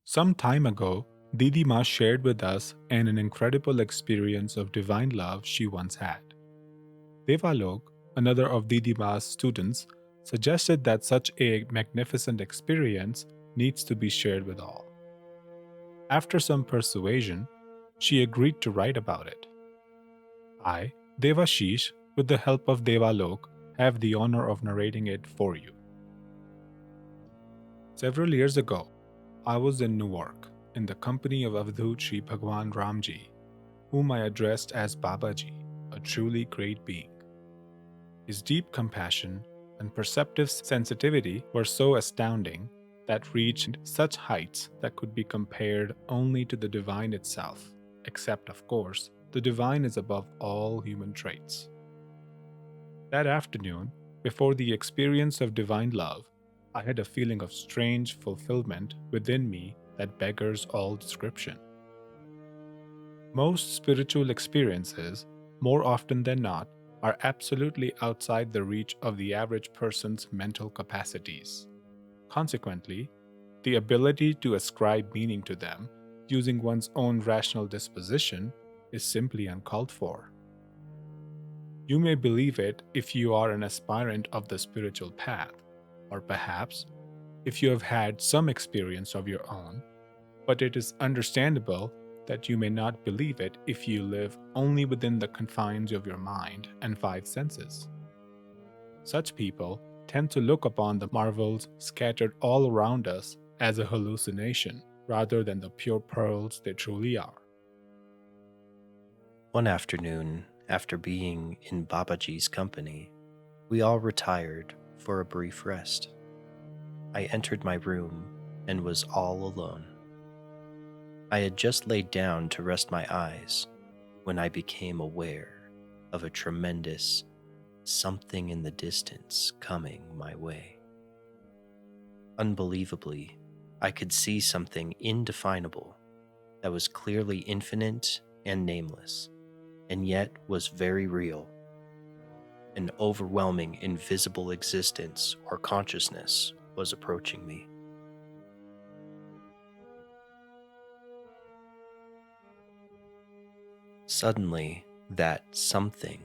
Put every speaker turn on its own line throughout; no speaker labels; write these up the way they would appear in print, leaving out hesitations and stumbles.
Some time ago, Didi Ma shared with us an incredible experience of divine love she once had. Devalok, another of Didi Ma's students, suggested that such a magnificent experience needs to be shared with all. After some persuasion, she agreed to write about it. I, Devashish, with the help of Devalok, have the honor of narrating it for you. Several years ago, I was in Newark in the company of Avadhut Sri Bhagwan Ramji, whom I addressed as Babaji, a truly great being. His deep compassion and perceptive sensitivity were so astounding that reached such heights that could be compared only to the divine itself, except, of course, the divine is above all human traits. That afternoon, before the experience of divine love, I had a feeling of strange fulfillment within me that beggars all description. Most spiritual experiences, more often than not, are absolutely outside the reach of the average person's mental capacities. Consequently, the ability to ascribe meaning to them using one's own rational disposition is simply uncalled for. You may believe it if you are an aspirant of the spiritual path, or perhaps if you have had some experience of your own, but it is understandable that you may not believe it if you live only within the confines of your mind and five senses. Such people tend to look upon the marvels scattered all around us as a hallucination rather than the pure pearls they truly are.
One afternoon, after being in Babaji's company, we all retired for a brief rest. I entered my room and was all alone. I had just laid down to rest my eyes when I became aware of a tremendous something in the distance coming my way. Unbelievably, I could see something indefinable that was clearly infinite and nameless, and yet was very real. An overwhelming invisible existence or consciousness was approaching me. Suddenly, that something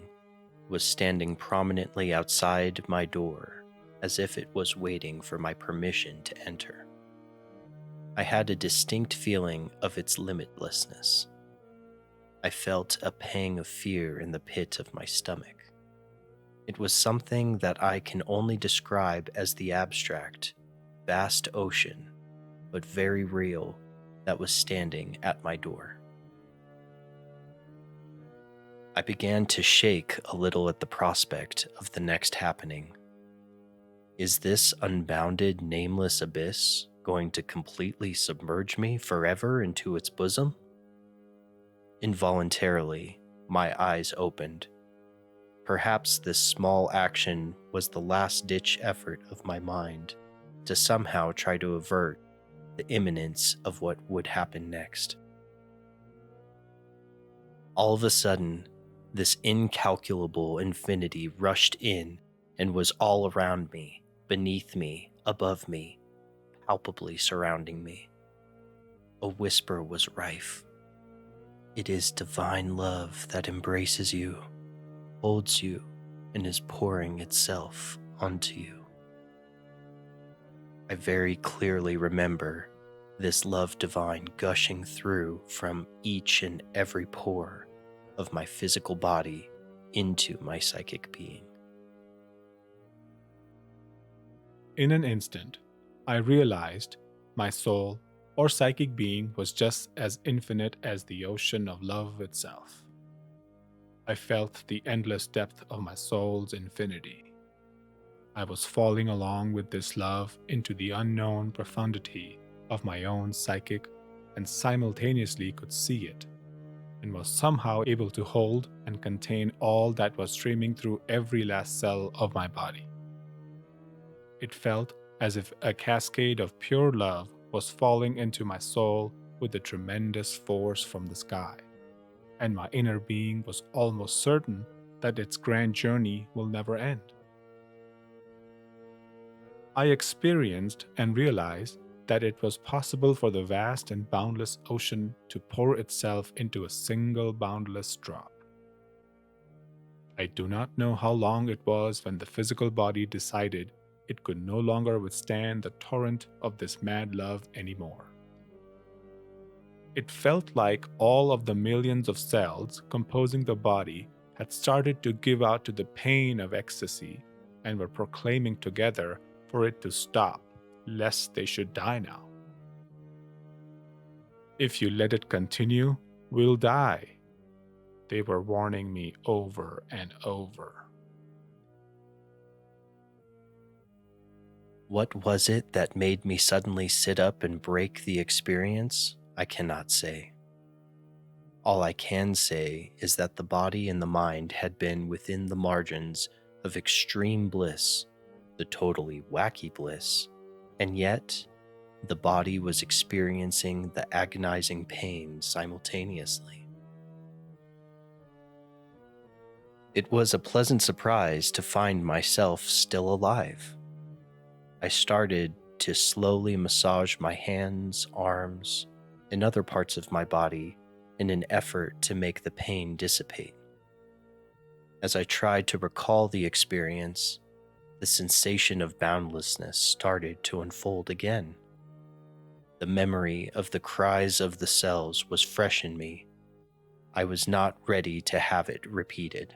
was standing prominently outside my door as if it was waiting for my permission to enter. I had a distinct feeling of its limitlessness. I felt a pang of fear in the pit of my stomach. It was something that I can only describe as the abstract, vast ocean, but very real, that was standing at my door. I began to shake a little at the prospect of the next happening. Is this unbounded, nameless abyss going to completely submerge me forever into its bosom? Involuntarily, my eyes opened. Perhaps this small action was the last-ditch effort of my mind to somehow try to avert the imminence of what would happen next. All of a sudden, this incalculable infinity rushed in and was all around me, beneath me, above me, palpably surrounding me. A whisper was rife. It is divine love that embraces you, holds you, and is pouring itself onto you. I very clearly remember this love divine gushing through from each and every pore of my physical body into my psychic being.
In an instant, I realized my soul or psychic being was just as infinite as the ocean of love itself. I felt the endless depth of my soul's infinity. I was falling along with this love into the unknown profundity of my own psychic and simultaneously could see it, and was somehow able to hold and contain all that was streaming through every last cell of my body. It felt as if a cascade of pure love was falling into my soul with a tremendous force from the sky, and my inner being was almost certain that its grand journey will never end. I experienced and realized that it was possible for the vast and boundless ocean to pour itself into a single boundless drop. I do not know how long it was when the physical body decided it could no longer withstand the torrent of this mad love anymore. It felt like all of the millions of cells composing the body had started to give out to the pain of ecstasy and were proclaiming together for it to stop, lest they should die now. If you let it continue, we'll die, they were warning me over and over.
What was it that made me suddenly sit up and break the experience? I cannot say. All I can say is that the body and the mind had been within the margins of extreme bliss, the totally wacky bliss, and yet the body was experiencing the agonizing pain simultaneously. It was a pleasant surprise to find myself still alive. I started to slowly massage my hands, arms, and other parts of my body in an effort to make the pain dissipate. As I tried to recall the experience, the sensation of boundlessness started to unfold again. The memory of the cries of the cells was fresh in me. I was not ready to have it repeated.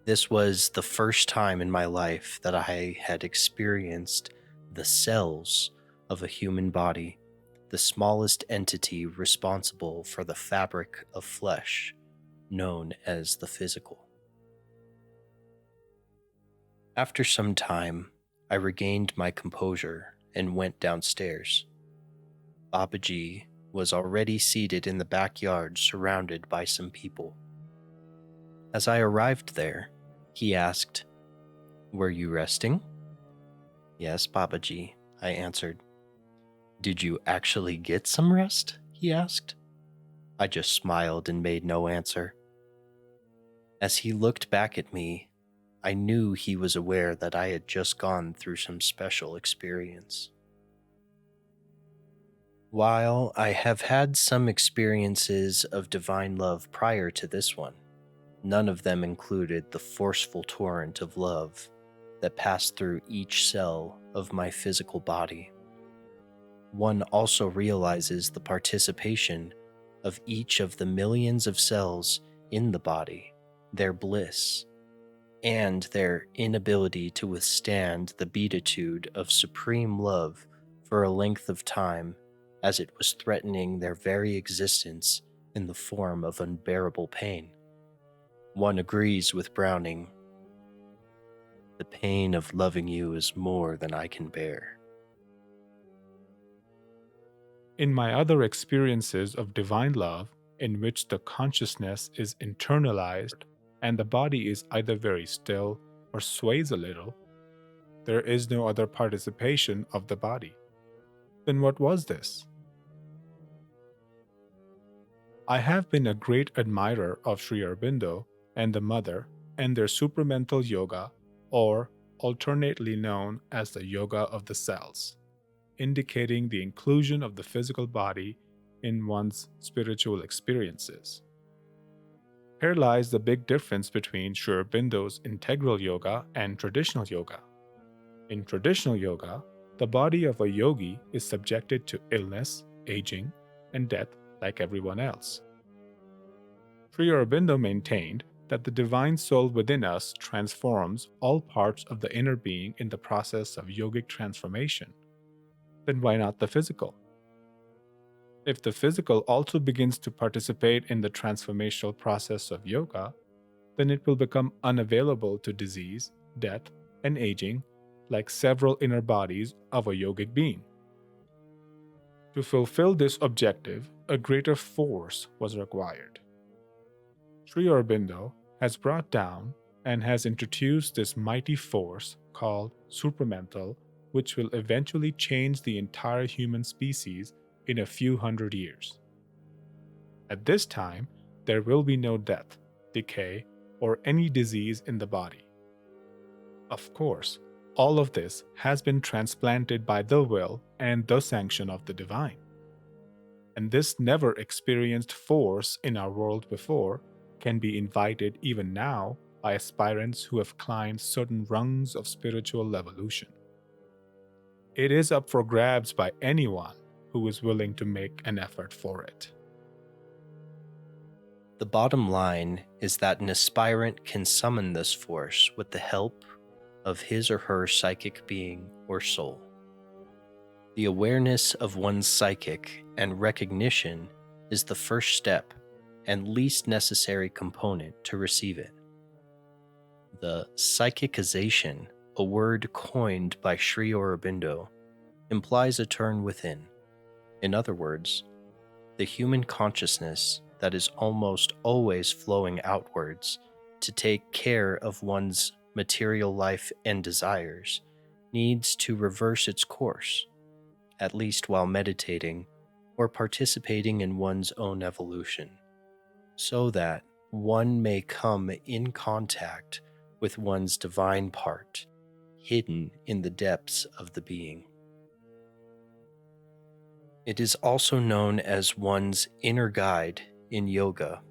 This was the first time in my life that I had experienced the cells of a human body, the smallest entity responsible for the fabric of flesh, known as the physical. After some time, I regained my composure and went downstairs. Babaji was already seated in the backyard surrounded by some people. As I arrived there, he asked, "Were you resting?" "Yes, Babaji," I answered. "Did you actually get some rest?" he asked. I just smiled and made no answer. As he looked back at me, I knew he was aware that I had just gone through some special experience. While I have had some experiences of divine love prior to this one, none of them included the forceful torrent of love that passed through each cell of my physical body. One also realizes the participation of each of the millions of cells in the body, their bliss, and their inability to withstand the beatitude of supreme love for a length of time as it was threatening their very existence in the form of unbearable pain. One agrees with Browning, "The pain of loving you is more than I can bear."
In my other experiences of divine love, in which the consciousness is internalized and the body is either very still or sways a little, there is no other participation of the body. Then what was this? I have been a great admirer of Sri Aurobindo and the Mother and their supramental yoga, or alternately known as the yoga of the cells, indicating the inclusion of the physical body in one's spiritual experiences. Here lies the big difference between Sri Aurobindo's integral yoga and traditional yoga. In traditional yoga, the body of a yogi is subjected to illness, aging, and death like everyone else. Sri Aurobindo maintained that the divine soul within us transforms all parts of the inner being in the process of yogic transformation. Then why not the physical? If the physical also begins to participate in the transformational process of yoga, then it will become unavailable to disease, death, and aging like several inner bodies of a yogic being. To fulfill this objective, a greater force was required. Sri Aurobindo has brought down and has introduced this mighty force called supramental, which will eventually change the entire human species in a few hundred years. At this time, there will be no death, decay, or any disease in the body. Of course, All of this has been transplanted by the will and the sanction of the divine. And this never experienced force in our world before can be invited even now by aspirants who have climbed certain rungs of spiritual evolution. It is up for grabs by anyone who is willing to make an effort for it.
The bottom line is that an aspirant can summon this force with the help of his or her psychic being or soul. The awareness of one's psychic and recognition is the first step and least necessary component to receive it. The psychicization, a word coined by Sri Aurobindo, implies a turn within. In other words, the human consciousness that is almost always flowing outwards to take care of one's material life and desires needs to reverse its course, at least while meditating or participating in one's own evolution, so that one may come in contact with one's divine part, hidden in the depths of the being. It is also known as one's inner guide in yoga,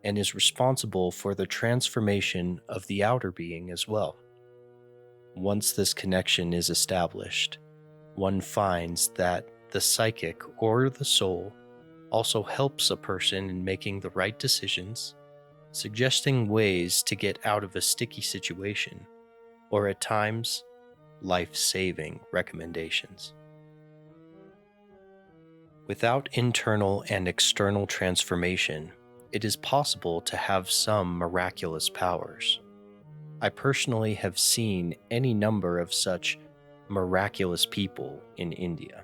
and is responsible for the transformation of the outer being as well. Once this connection is established, one finds that the psychic or the soul also helps a person in making the right decisions, suggesting ways to get out of a sticky situation, or at times, life-saving recommendations. Without internal and external transformation, it is possible to have some miraculous powers. I personally have seen any number of such miraculous people in India.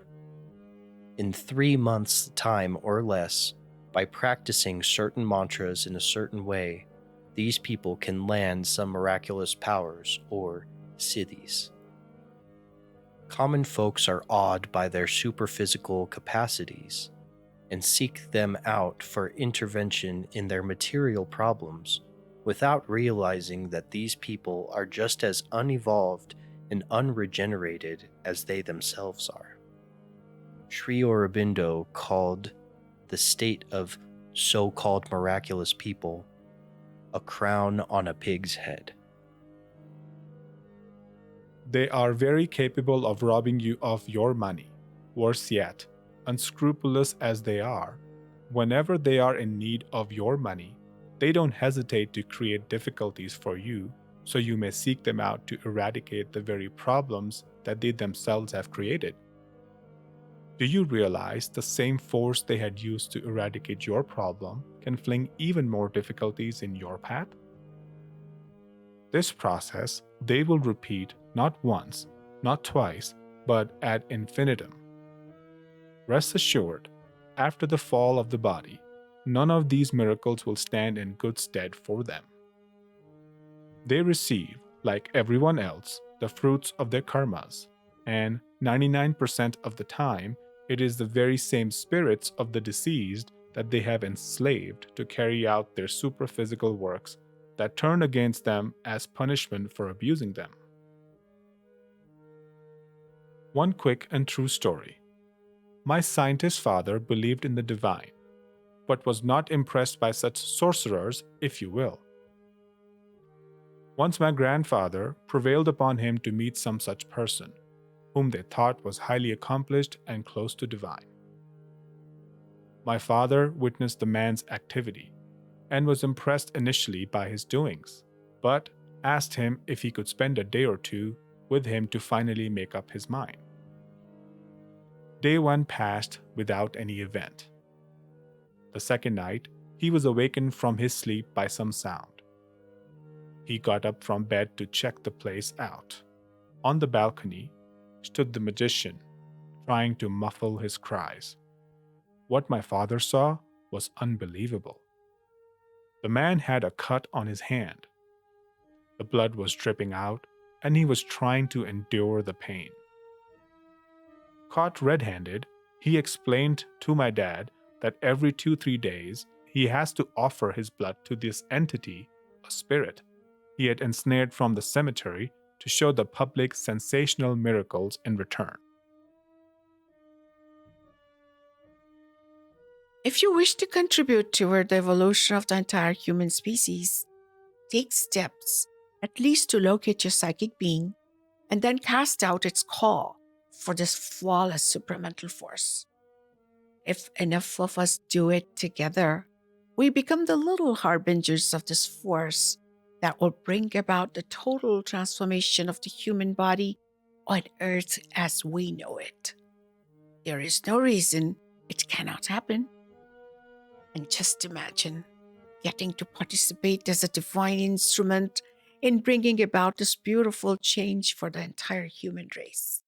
In 3 months' time or less, by practicing certain mantras in a certain way, these people can land some miraculous powers or siddhis. Common folks are awed by their superphysical capacities and seek them out for intervention in their material problems without realizing that these people are just as unevolved and unregenerated as they themselves are. Sri Aurobindo called the state of so-called miraculous people a crown on a pig's head.
They are very capable of robbing you of your money. Worse yet, unscrupulous as they are, whenever they are in need of your money, they don't hesitate to create difficulties for you, so you may seek them out to eradicate the very problems that they themselves have created. Do you realize the same force they had used to eradicate your problem can fling even more difficulties in your path? This process they will repeat not once, not twice, but ad infinitum. Rest assured, after the fall of the body, none of these miracles will stand in good stead for them. They receive, like everyone else, the fruits of their karmas, and 99% of the time, it is the very same spirits of the deceased that they have enslaved to carry out their superphysical works that turn against them as punishment for abusing them. One quick and true story. My scientist father believed in the divine, but was not impressed by such sorcerers, if you will. Once my grandfather prevailed upon him to meet some such person, whom they thought was highly accomplished and close to divine. My father witnessed the man's activity, and was impressed initially by his doings, but asked him if he could spend a day or two with him to finally make up his mind. Day 1 passed without any event. The second night, he was awakened from his sleep by some sound. He got up from bed to check the place out. On the balcony stood the magician, trying to muffle his cries. What my father saw was unbelievable. The man had a cut on his hand. The blood was dripping out, and he was trying to endure the pain. Caught red-handed, he explained to my dad that every 2-3 days he has to offer his blood to this entity, a spirit, he had ensnared from the cemetery to show the public sensational miracles in return.
If you wish to contribute toward the evolution of the entire human species, take steps at least to locate your psychic being and then cast out its call for this flawless supramental force. If enough of us do it together, we become the little harbingers of this force that will bring about the total transformation of the human body on Earth as we know it. There is no reason it cannot happen. And just imagine getting to participate as a divine instrument in bringing about this beautiful change for the entire human race.